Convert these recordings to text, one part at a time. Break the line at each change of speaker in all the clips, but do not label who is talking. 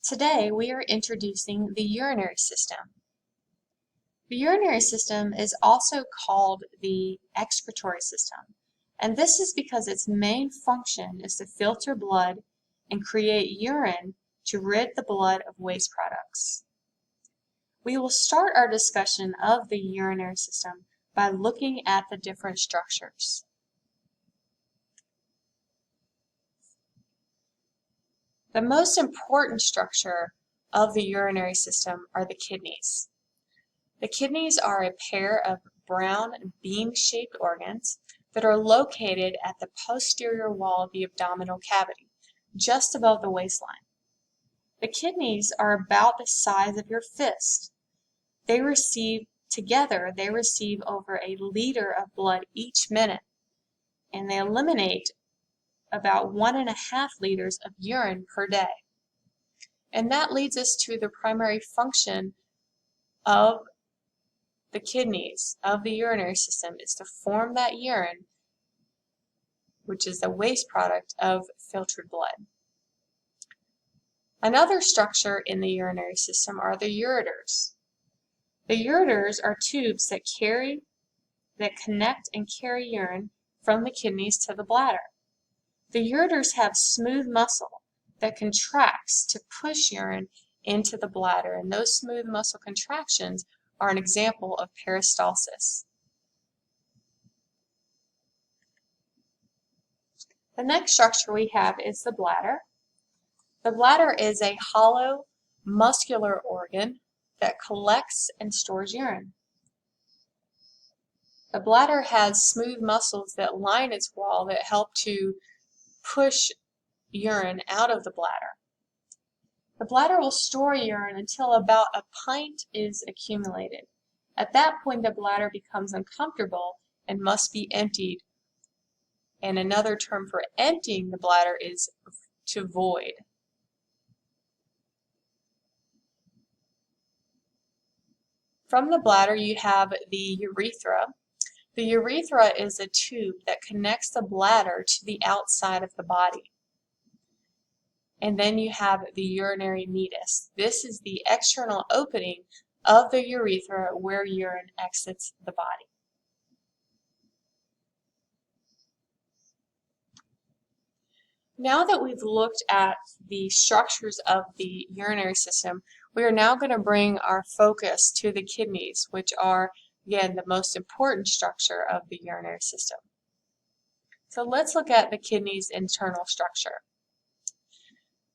Today we are introducing the urinary system. The urinary system is also called the excretory system, and this is because its main function is to filter blood and create urine to rid the blood of waste products. We will start our discussion of the urinary system by looking at the different structures. The most important structure of the urinary system are the kidneys. The kidneys are a pair of brown bean-shaped organs that are located at the posterior wall of the abdominal cavity, just above the waistline. The kidneys are about the size of your fist. They receive over a liter of blood each minute, and they eliminate about 1.5 liters of urine per day. And that leads us to the primary function of the kidneys, of the urinary system, is to form that urine, which is the waste product of filtered blood. Another structure in the urinary system are the ureters. The ureters are tubes that connect and carry urine from the kidneys to the bladder. The ureters have smooth muscle that contracts to push urine into the bladder, and those smooth muscle contractions are an example of peristalsis. The next structure we have is the bladder. The bladder is a hollow muscular organ that collects and stores urine. The bladder has smooth muscles that line its wall that help to push urine out of the bladder. The bladder will store urine until about a pint is accumulated. At that point, the bladder becomes uncomfortable and must be emptied. And another term for emptying the bladder is to void. From the bladder, you have the urethra. The urethra is a tube that connects the bladder to the outside of the body. And then you have the urinary meatus. This is the external opening of the urethra where urine exits the body. Now that we've looked at the structures of the urinary system, we are now going to bring our focus to the kidneys, which are, again, the most important structure of the urinary system. So let's look at the kidneys' internal structure.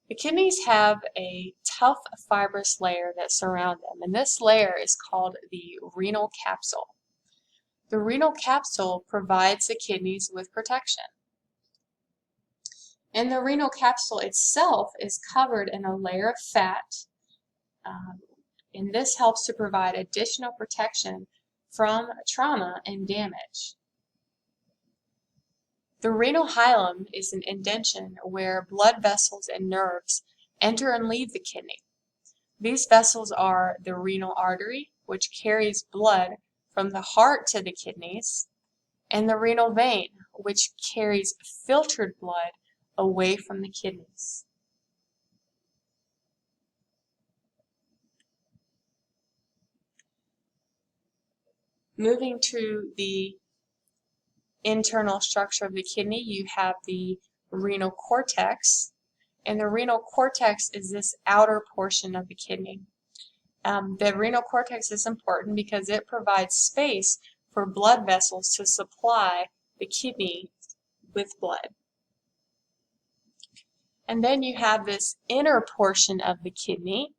The kidneys have a tough fibrous layer that surrounds them, and this layer is called the renal capsule. The renal capsule provides the kidneys with protection. And the renal capsule itself is covered in a layer of fat, and this helps to provide additional protection from trauma and damage. The renal hilum is an indention where blood vessels and nerves enter and leave the kidney. These vessels are the renal artery, which carries blood from the heart to the kidneys, and the renal vein, which carries filtered blood away from the kidneys. Moving to the internal structure of the kidney, you have the renal cortex, and the renal cortex is this outer portion of the kidney. The renal cortex is important because it provides space for blood vessels to supply the kidney with blood. And then you have this inner portion of the kidney,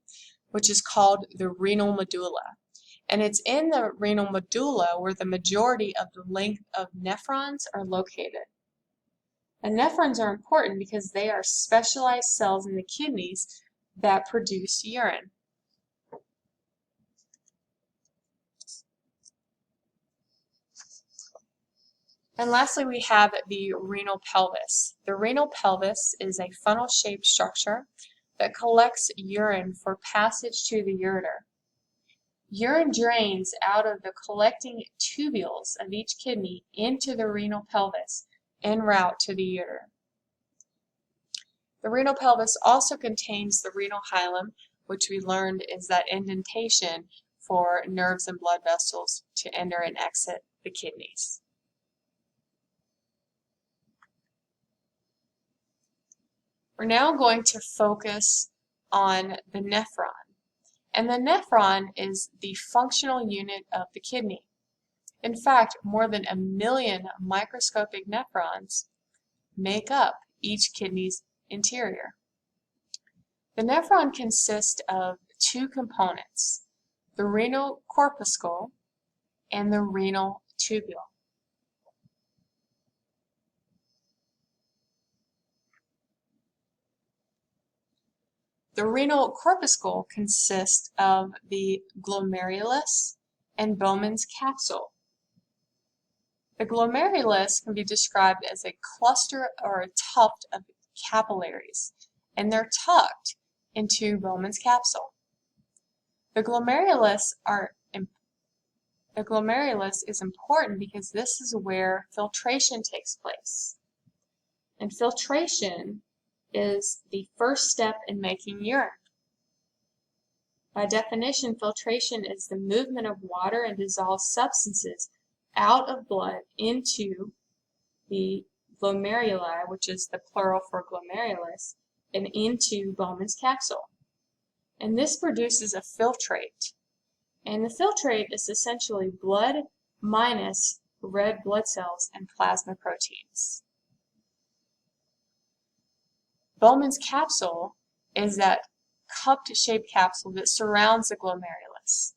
which is called the renal medulla. And it's in the renal medulla where the majority of the length of nephrons are located. And nephrons are important because they are specialized cells in the kidneys that produce urine. And lastly, we have the renal pelvis. The renal pelvis is a funnel-shaped structure that collects urine for passage to the ureter. Urine drains out of the collecting tubules of each kidney into the renal pelvis en route to the ureter. The renal pelvis also contains the renal hilum, which we learned is that indentation for nerves and blood vessels to enter and exit the kidneys. We're now going to focus on the nephron. And the nephron is the functional unit of the kidney. In fact, more than 1 million microscopic nephrons make up each kidney's interior. The nephron consists of two components, the renal corpuscle and the renal tubule. The renal corpuscle consists of the glomerulus and Bowman's capsule. The glomerulus can be described as a cluster or a tuft of capillaries, and they're tucked into Bowman's capsule. The glomerulus is important because this is where filtration takes place. And filtration is the first step in making urine. By definition, filtration is the movement of water and dissolved substances out of blood into the glomeruli, which is the plural for glomerulus, and into Bowman's capsule. And this produces a filtrate. And the filtrate is essentially blood minus red blood cells and plasma proteins. Bowman's capsule is that cup-shaped capsule that surrounds the glomerulus.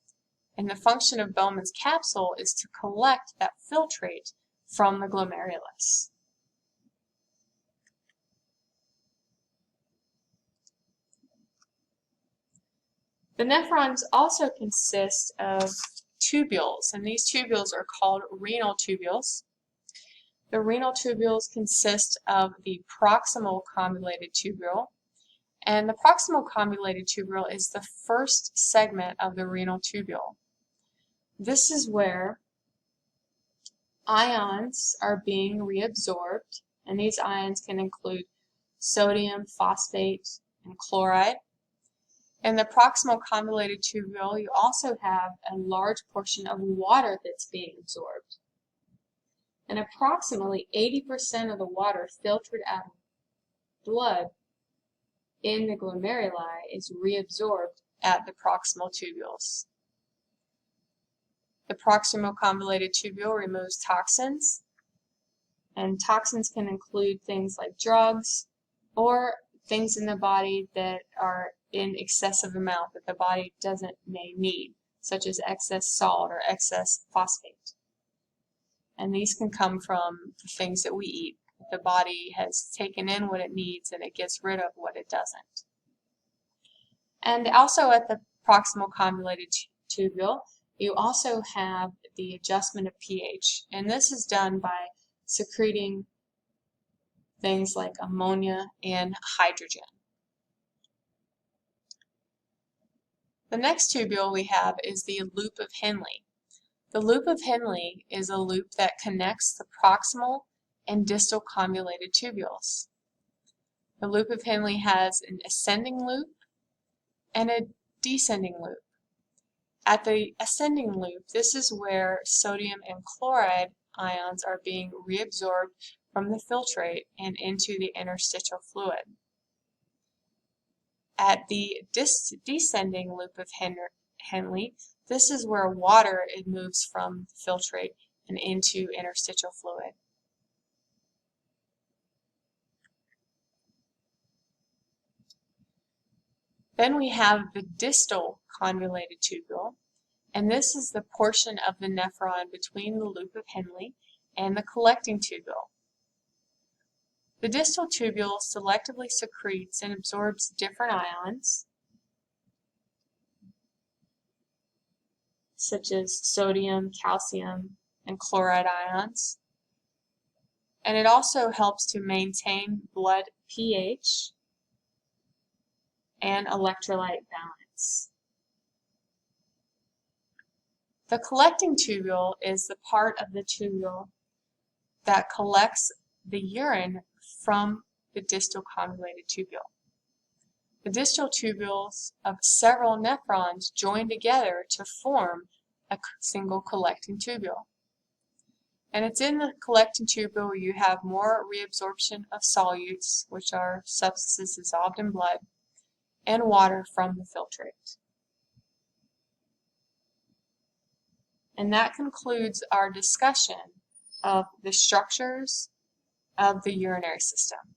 And the function of Bowman's capsule is to collect that filtrate from the glomerulus. The nephrons also consist of tubules, and these tubules are called renal tubules. The renal tubules consist of the proximal convoluted tubule, and the proximal convoluted tubule is the first segment of the renal tubule. This is where ions are being reabsorbed, and these ions can include sodium, phosphate, and chloride. In the proximal convoluted tubule, you also have a large portion of water that's being absorbed. And approximately 80% of the water filtered out of blood in the glomeruli is reabsorbed at the proximal tubules. The proximal convoluted tubule removes toxins, and toxins can include things like drugs or things in the body that are in excessive amount that the body may need, such as excess salt or excess phosphate. And these can come from the things that we eat. The body has taken in what it needs and it gets rid of what it doesn't. And also at the proximal convoluted tubule, you also have the adjustment of pH. And this is done by secreting things like ammonia and hydrogen. The next tubule we have is the loop of Henle. The loop of Henle is a loop that connects the proximal and distal convoluted tubules. The loop of Henle has an ascending loop and a descending loop. At the ascending loop, this is where sodium and chloride ions are being reabsorbed from the filtrate and into the interstitial fluid. At the descending loop of Henle, this is where water moves from the filtrate and into interstitial fluid. Then we have the distal convoluted tubule, and this is the portion of the nephron between the loop of Henle and the collecting tubule. The distal tubule selectively secretes and absorbs different ions, such as sodium, calcium, and chloride ions. And it also helps to maintain blood pH and electrolyte balance. The collecting tubule is the part of the tubule that collects the urine from the distal convoluted tubule. The distal tubules of several nephrons join together to form a single collecting tubule. And it's in the collecting tubule you have more reabsorption of solutes, which are substances dissolved in blood, and water from the filtrate. And that concludes our discussion of the structures of the urinary system.